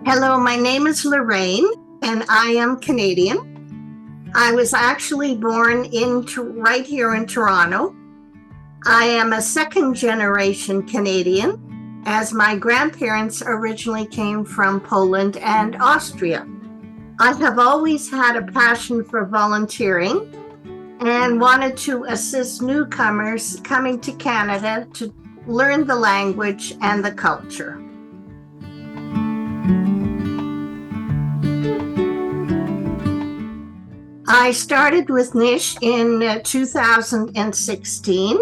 Hello, my name is Lorraine, and I am Canadian. I was actually born right here in Toronto. I am a second-generation Canadian, as my grandparents originally came from Poland and Austria. I have always had a passion for volunteering and wanted to assist newcomers coming to Canada to learn the language and the culture. I started with NYCH in 2016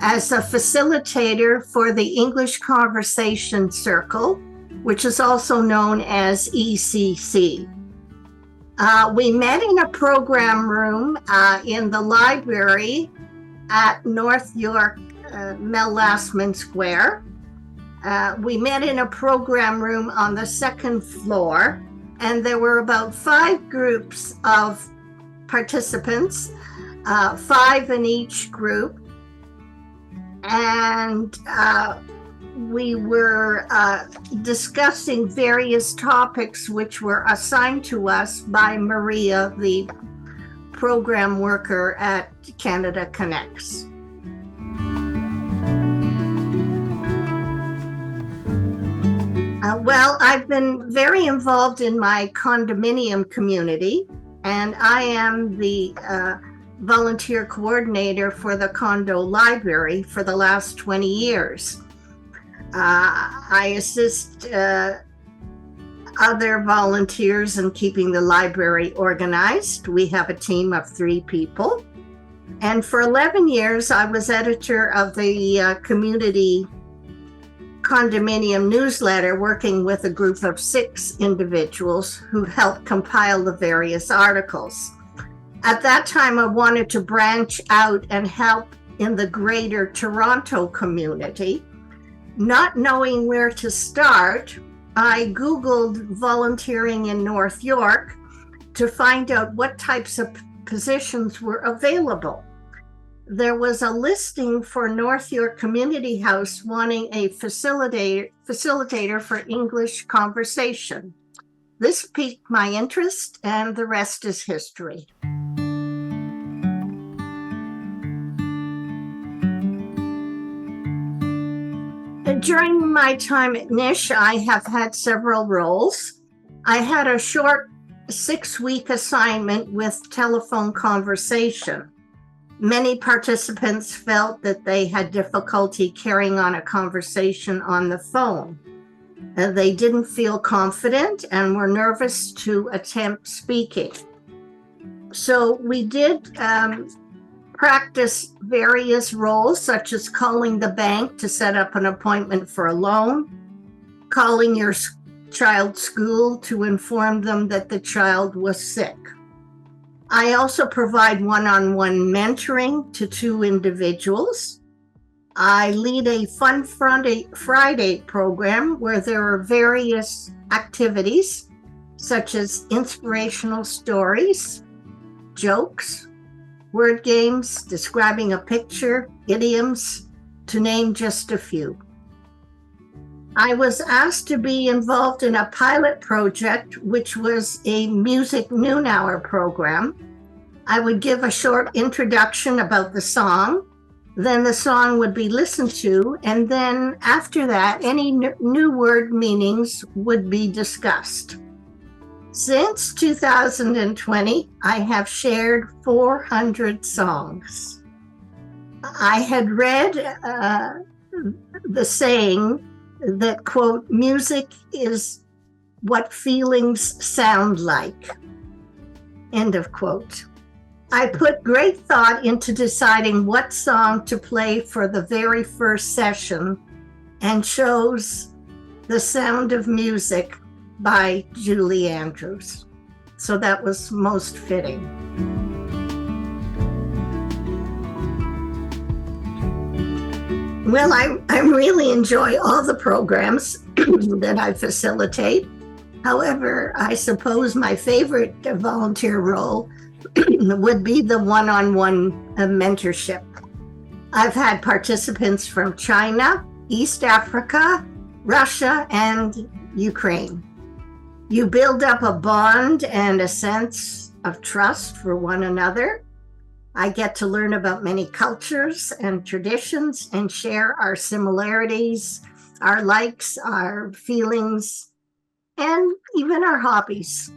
as a facilitator for the English Conversation Circle, which is also known as ECC. We met in a program room in the library at North York, Mel Lastman Square. We met in a program room on the second floor, and there were about 5 groups of participants, 5 in each group, and we were discussing various topics which were assigned to us by Maria, the program worker at Canada Connects. Well, I've been very involved in my condominium community, and I am the volunteer coordinator for the condo library for the last 20 years. I assist other volunteers in keeping the library organized. We have a team of 3 people. And for 11 years, I was editor of the community condominium newsletter, working with a group of 6 individuals who helped compile the various articles. At that time, I wanted to branch out and help in the greater Toronto community. Not knowing where to start, I Googled volunteering in North York to find out what types of positions were available. There was a listing for North York Community House wanting a facilitator for English conversation. This piqued my interest, and the rest is history. During my time at NYCH, I have had several roles. I had a short 6-week assignment with telephone conversation. Many participants felt that they had difficulty carrying on a conversation on the phone. They didn't feel confident and were nervous to attempt speaking. So we did practice various roles, such as calling the bank to set up an appointment for a loan, calling your child's school to inform them that the child was sick. I also provide one-on-one mentoring to 2 individuals. I lead a Fun Friday program where there are various activities such as inspirational stories, jokes, word games, describing a picture, idioms, to name just a few. I was asked to be involved in a pilot project, which was a music noon hour program. I would give a short introduction about the song, then the song would be listened to, and then after that, any new word meanings would be discussed. Since 2020, I have shared 400 songs. I had read the saying that, quote, music is what feelings sound like, end of quote. I put great thought into deciding what song to play for the very first session and chose The Sound of Music by Julie Andrews. So that was most fitting. Well, I really enjoy all the programs that I facilitate. However, I suppose my favorite volunteer role would be the one-on-one mentorship. I've had participants from China, East Africa, Russia, and Ukraine. You build up a bond and a sense of trust for one another. I get to learn about many cultures and traditions and share our similarities, our likes, our feelings, and even our hobbies.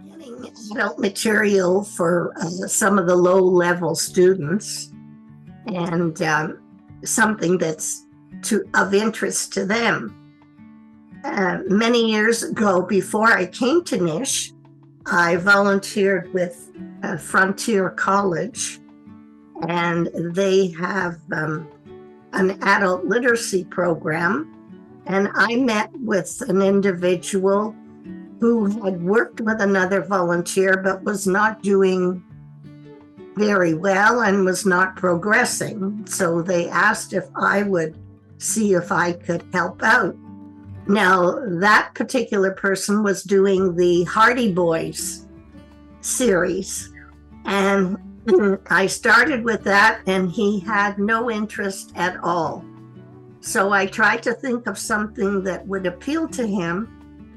Getting adult material for some of the low-level students and something that's of interest to them. Many years ago, before I came to NYCH, I volunteered with Frontier College, and they have an adult literacy program. And I met with an individual who had worked with another volunteer but was not doing very well and was not progressing. So they asked if I would see if I could help out. Now, that particular person was doing the Hardy Boys series, and I started with that, and he had no interest at all. So I tried to think of something that would appeal to him.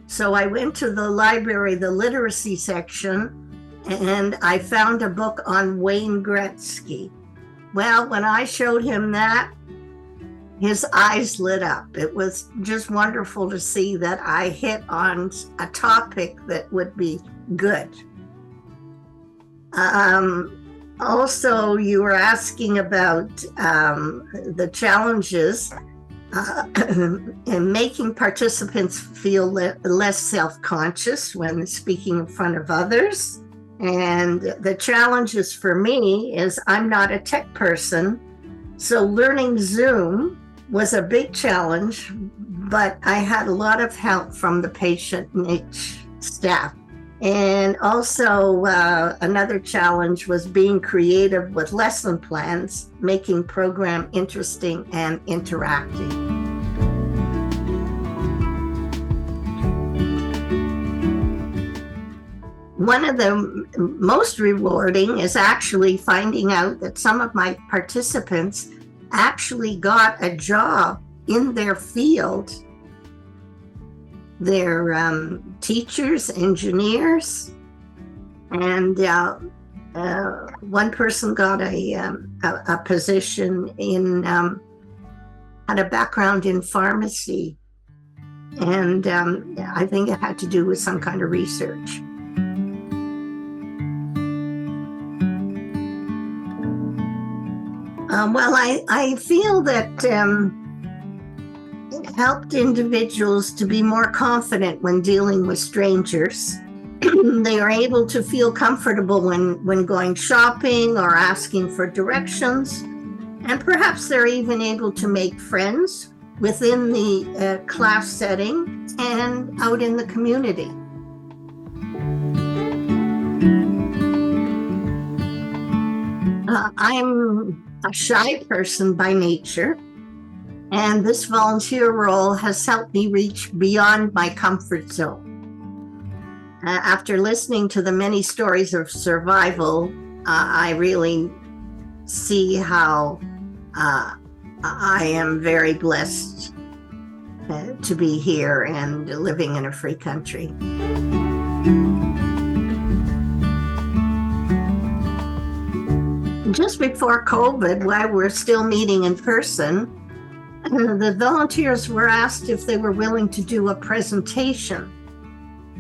So I went to the library, the literacy section, and I found a book on Wayne Gretzky. Well, when I showed him that, his eyes lit up. It was just wonderful to see that I hit on a topic that would be good. Also, you were asking about the challenges in making participants feel less self-conscious when speaking in front of others. And the challenges for me is I'm not a tech person, so learning Zoom was a big challenge, but I had a lot of help from the patient NYCH staff. And also another challenge was being creative with lesson plans, making program interesting and interactive. One of the most rewarding is actually finding out that some of my participants actually got a job in their field. They're teachers, engineers, and one person got a position in, had a background in pharmacy, and I think it had to do with some kind of research. Well, I feel that it helped individuals to be more confident when dealing with strangers. They are able to feel comfortable when going shopping or asking for directions, and perhaps they're even able to make friends within the class setting and out in the community. I'm a shy person by nature, and this volunteer role has helped me reach beyond my comfort zone. After listening to the many stories of survival, I really see how I am very blessed to be here and living in a free country. Just before COVID, while we're still meeting in person, the volunteers were asked if they were willing to do a presentation.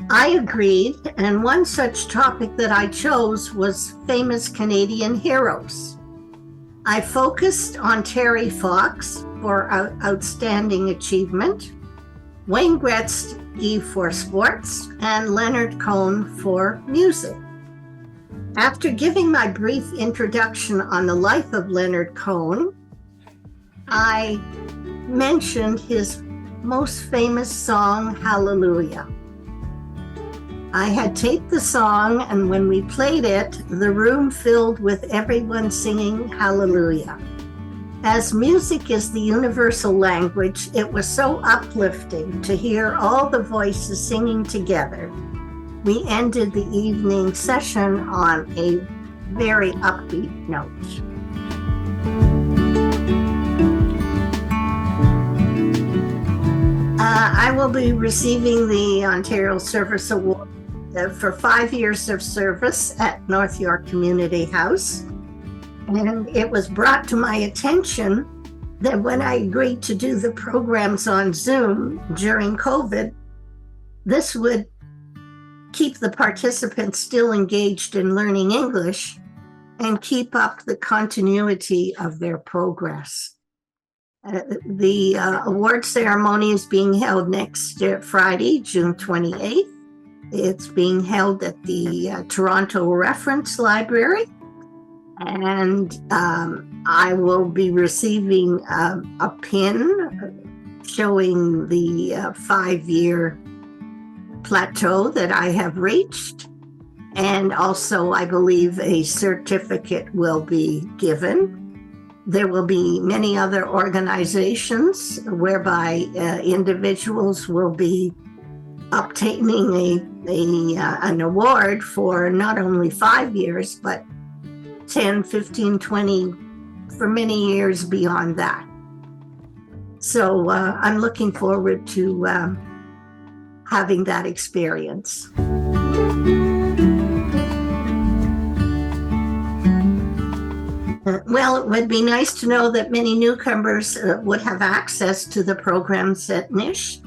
I agreed, and one such topic that I chose was famous Canadian heroes. I focused on Terry Fox for outstanding achievement, Wayne Gretzky for sports, and Leonard Cohen for music. After giving my brief introduction on the life of Leonard Cohen, I mentioned his most famous song, Hallelujah. I had taped the song, and when we played it, the room filled with everyone singing Hallelujah. As music is the universal language, it was so uplifting to hear all the voices singing together. We ended the evening session on a very upbeat note. I will be receiving the Ontario Service Award for 5 years of service at North York Community House. And it was brought to my attention that when I agreed to do the programs on Zoom during COVID, this would keep the participants still engaged in learning English and keep up the continuity of their progress. The award ceremony is being held next Friday, June 28th. It's being held at the Toronto Reference Library. And I will be receiving a pin showing the 5-year plateau that I have reached. And also, I believe a certificate will be given. There will be many other organizations whereby individuals will be obtaining an award for not only 5 years, but 10, 15, 20, for many years beyond that. So I'm looking forward to having that experience. Well, it would be nice to know that many newcomers would have access to the programs at NYCH,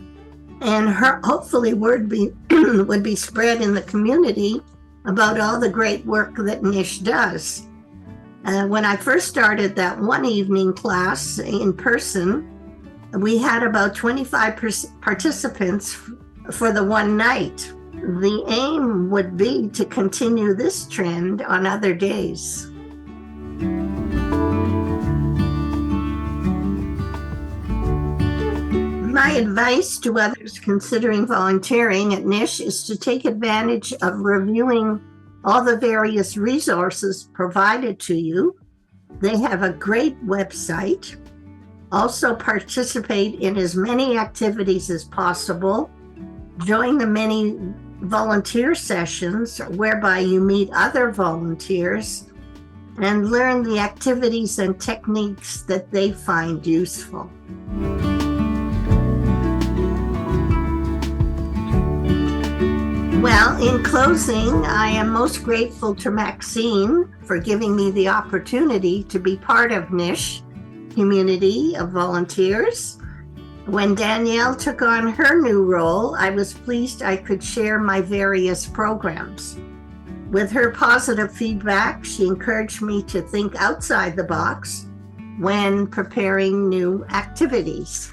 and hopefully word would be spread in the community about all the great work that NYCH does. When I first started that one evening class in person, we had about 25 participants for the one night. The aim would be to continue this trend on other days. My advice to others considering volunteering at NYCH is to take advantage of reviewing all the various resources provided to you. They have a great website. Also participate in as many activities as possible. Join the many volunteer sessions whereby you meet other volunteers and learn the activities and techniques that they find useful. Well, in closing, I am most grateful to Maxine for giving me the opportunity to be part of NYCH community of volunteers. When Danielle took on her new role, I was pleased I could share my various programs. With her positive feedback, she encouraged me to think outside the box when preparing new activities.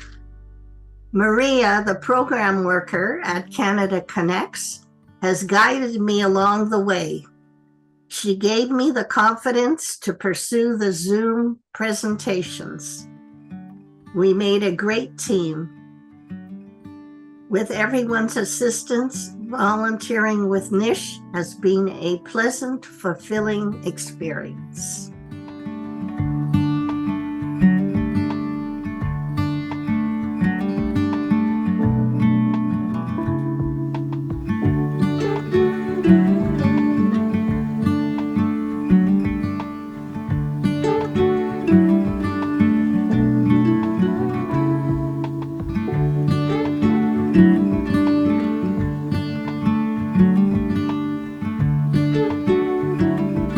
Maria, the program worker at Canada Connects, has guided me along the way. She gave me the confidence to pursue the Zoom presentations. We made a great team. With everyone's assistance, volunteering with NYCH has been a pleasant, fulfilling experience.